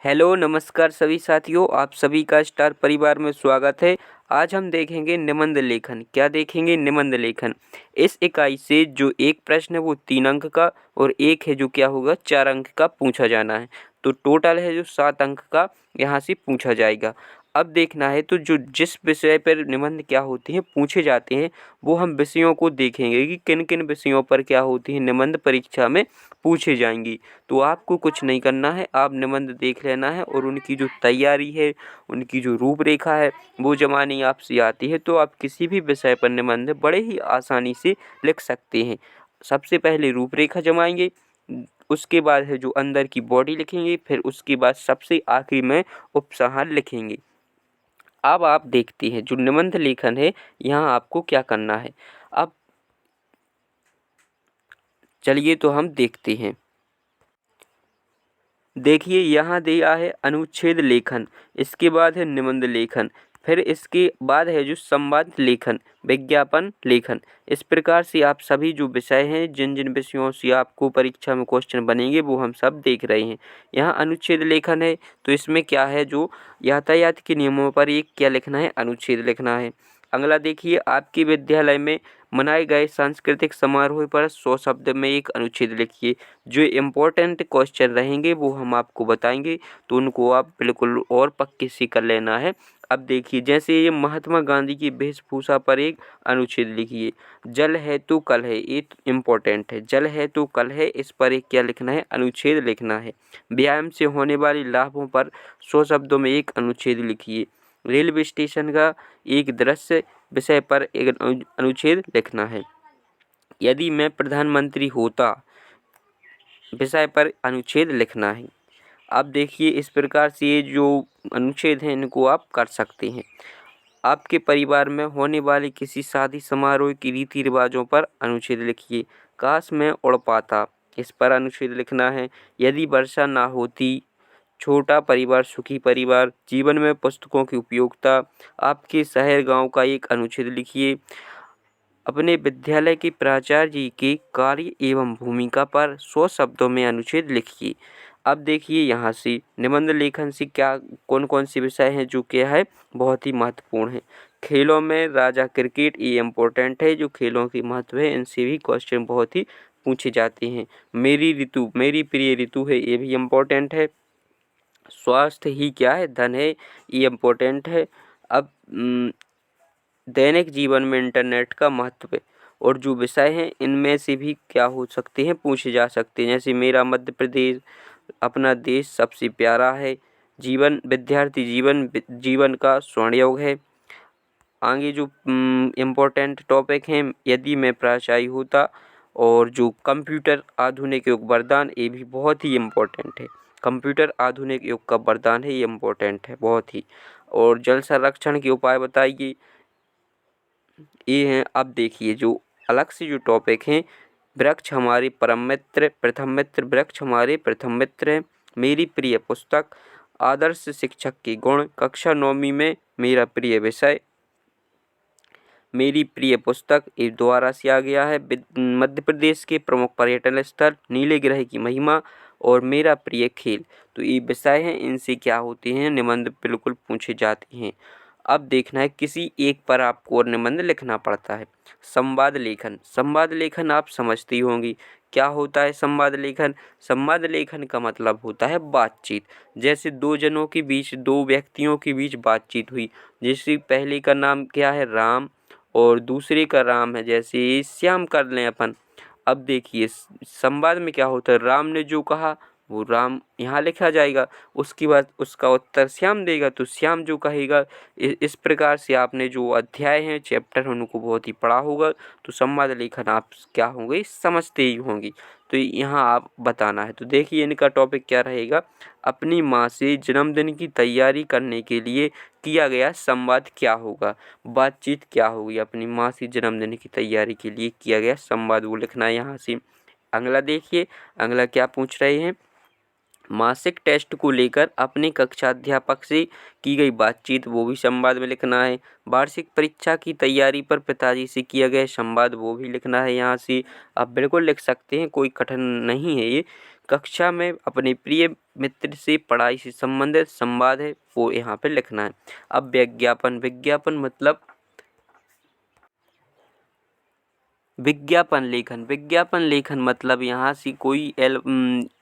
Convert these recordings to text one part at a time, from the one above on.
Hello नमस्कार सभी साथियों, आप सभी का स्टार परिवार में स्वागत है। आज हम देखेंगे निबंध लेखन। क्या देखेंगे? निबंध लेखन। इस इकाई से जो एक प्रश्न है वो 3 अंक का और एक है जो क्या होगा 4 अंक का पूछा जाना है। तो टोटल है जो 7 अंक का यहाँ से पूछा जाएगा। अब देखना है तो जो जिस विषय पर निबंध क्या होते हैं पूछे जाते हैं वो हम विषयों को देखेंगे कि किन किन विषयों पर क्या होती है निबंध परीक्षा में पूछे जाएंगी। तो आपको कुछ नहीं करना है, आप निबंध देख लेना है और उनकी जो तैयारी है, उनकी जो रूपरेखा है वो जमानी आपसे आती है तो आप किसी भी विषय पर निबंध बड़े ही आसानी से लिख सकते हैं। सबसे पहले रूपरेखा जमाएंगे, उसके बाद है जो अंदर की बॉडी लिखेंगे, फिर उसके बाद सबसे आखिरी में उपसंहार लिखेंगे। अब आप देखते हैं जो निबंध लेखन है यहाँ आपको क्या करना है। अब चलिए तो हम देखते हैं। देखिए यहाँ दिया है अनुच्छेद लेखन, इसके बाद है निबंध लेखन, फिर इसके बाद है जो संवाद लेखन, विज्ञापन लेखन। इस प्रकार से आप सभी जो विषय हैं जिन जिन विषयों से आपको परीक्षा में क्वेश्चन बनेंगे वो हम सब देख रहे हैं। यहाँ अनुच्छेद लेखन है तो इसमें क्या है जो यातायात के नियमों पर एक क्या लिखना है, अनुच्छेद लिखना है। अगला देखिए आपके विद्यालय में मनाए गए सांस्कृतिक समारोह पर 100 शब्द में एक अनुच्छेद लिखिए। जो इम्पोर्टेंट क्वेश्चन रहेंगे वो हम आपको बताएंगे तो उनको आप बिल्कुल और पक्के से कर लेना है। अब देखिए जैसे ये महात्मा गांधी की वेशभूषा पर एक अनुच्छेद लिखिए। जल है तो कल है, ये इम्पोर्टेंट है। जल है तो कल है, इस पर एक क्या लिखना है, अनुच्छेद लिखना है। व्यायाम से होने वाले लाभों पर 100 शब्दों में एक अनुच्छेद लिखिए। रेलवे स्टेशन का एक दृश्य विषय पर एक अनुच्छेद लिखना है। यदि मैं प्रधानमंत्री होता विषय पर अनुच्छेद लिखना है। अब देखिए इस प्रकार से ये जो अनुच्छेद हैं इनको आप कर सकते हैं। आपके परिवार में होने वाले किसी शादी समारोह की रीति रिवाजों पर अनुच्छेद लिखिए। काश मैं उड़ पाता, इस पर अनुच्छेद लिखना है। यदि वर्षा ना होती, छोटा परिवार सुखी परिवार, जीवन में पुस्तकों की उपयोगिता, आपके शहर गांव का एक अनुच्छेद लिखिए। अपने विद्यालय के प्राचार्य जी के कार्य एवं भूमिका पर 100 शब्दों में अनुच्छेद लिखिए। अब देखिए यहाँ से निबंध लेखन से क्या कौन कौन से विषय हैं जो क्या है बहुत ही महत्वपूर्ण है। खेलों में राजा क्रिकेट, ये इम्पोर्टेंट है। जो खेलों की महत्व है इनसे भी क्वेश्चन बहुत ही पूछे जाते हैं। मेरी ऋतु, मेरी प्रिय ऋतु है, ये भी इम्पोर्टेंट है। स्वास्थ्य ही क्या है, धन है, ये इम्पोर्टेंट है। अब दैनिक जीवन में इंटरनेट का महत्व और जो विषय हैं इनमें से भी क्या हो सकते हैं, पूछे जा सकते हैं। जैसे मेरा मध्य प्रदेश, अपना देश सबसे प्यारा है, जीवन विद्यार्थी जीवन का स्वर्ण योग है। आगे जो इम्पोर्टेंट टॉपिक हैं, यदि मैं प्राचार्य होता, और जो कंप्यूटर आधुनिक युग वरदान, ये भी बहुत ही इम्पोर्टेंट है। कंप्यूटर आधुनिक युग का वरदान है, ये इम्पोर्टेंट है बहुत ही। और जल संरक्षण के उपाय बताइए, ये हैं। अब देखिए जो अलग से जो टॉपिक हैं, वृक्ष हमारे परम मित्र, प्रथम मित्र, वृक्ष हमारे प्रथम मित्र हैं। मेरी प्रिय पुस्तक, आदर्श शिक्षक के गुण, कक्षा 9वीं में मेरा प्रिय विषय, मेरी प्रिय पुस्तक, ये दोबारा से आ गया है। मध्य प्रदेश के प्रमुख पर्यटन स्थल, नीले ग्रह की महिमा और मेरा प्रिय खेल। तो ये विषय हैं, इनसे क्या होते हैं, निबंध बिल्कुल पूछे जाते हैं। अब देखना है किसी एक पर आपको और निबंध लिखना पड़ता है। संवाद लेखन, संवाद लेखन आप समझती होंगी क्या होता है संवाद लेखन। संवाद लेखन का मतलब होता है बातचीत। जैसे दो जनों के बीच, दो व्यक्तियों के बीच बातचीत हुई। जैसे पहले का नाम क्या है, राम, और दूसरे का राम है, जैसे श्याम कर लें अपन। अब देखिए संवाद में क्या होता है, राम ने जो कहा वो राम यहाँ लिखा जाएगा, उसके बाद उसका उत्तर श्याम देगा तो श्याम जो कहेगा। इस प्रकार से आपने जो अध्याय हैं, चैप्टर हैं, उनको बहुत ही पढ़ा होगा। तो संवाद लेखन आप क्या होंगे, समझते ही होंगी। तो यहाँ आप बताना है। तो देखिए इनका टॉपिक क्या रहेगा, अपनी माँ से जन्मदिन की तैयारी करने के लिए किया गया संवाद क्या होगा, बातचीत क्या होगी। अपनी माँ से जन्मदिन की तैयारी के लिए किया गया संवाद वो लिखना है यहाँ से। अगला देखिए, अगला क्या पूछ रहे हैं, मासिक टेस्ट को लेकर अपने कक्षाध्यापक से की गई बातचीत, वो भी संवाद में लिखना है। वार्षिक परीक्षा की तैयारी पर पिताजी से किया गया संवाद, वो भी लिखना है यहाँ से। आप बिल्कुल लिख सकते हैं, कोई कठिन नहीं है ये। कक्षा में अपने प्रिय मित्र से पढ़ाई से संबंधित संवाद है वो यहाँ पे लिखना है। अब विज्ञापन, विज्ञापन मतलब विज्ञापन लेखन, विज्ञापन लेखन मतलब यहाँ से कोई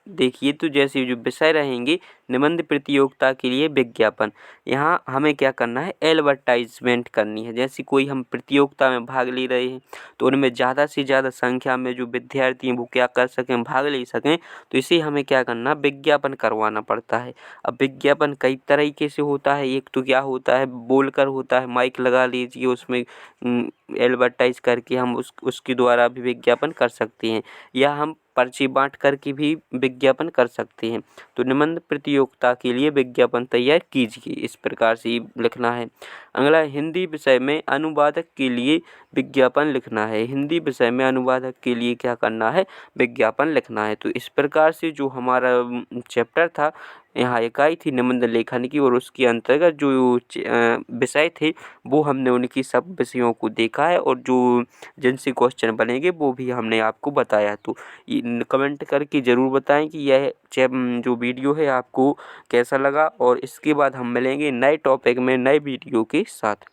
देखिए तो जैसे जो विषय रहेंगे निबंध प्रतियोगिता के लिए विज्ञापन, यहाँ हमें क्या करना है, एडवर्टाइजमेंट करनी है। जैसे कोई हम प्रतियोगिता में भाग ले रहे हैं तो उनमें ज़्यादा से ज़्यादा संख्या में जो विद्यार्थी हैं वो क्या कर सकें, भाग ले सकें, तो इसे हमें क्या करना, विज्ञापन करवाना पड़ता है। अब विज्ञापन कई तरीके से होता है, एक तो क्या होता है बोलकर होता है, माइक लगा लीजिए उसमें एडवर्टाइज करके हम उसके द्वारा भी विज्ञापन कर सकते हैं, या हम पर्ची बांट करके भी विज्ञापन कर सकते हैं। तो निबंध प्रतियोगिता के लिए विज्ञापन तैयार कीजिए, इस प्रकार से लिखना है। अगला, हिंदी विषय में अनुवादक के लिए विज्ञापन लिखना है। हिंदी विषय में अनुवादक के लिए क्या करना है, विज्ञापन लिखना है। तो इस प्रकार से जो हमारा चैप्टर था, यहाँ इकाई थी निबंध लेखन की, और उसके अंतर्गत जो विषय थे वो हमने उनकी सब विषयों को देखा है, और जो जिनसे क्वेश्चन बनेंगे वो भी हमने आपको बताया। तो कमेंट करके ज़रूर बताएं कि यह जो वीडियो है आपको कैसा लगा, और इसके बाद हम मिलेंगे नए टॉपिक में नए वीडियो के साथ।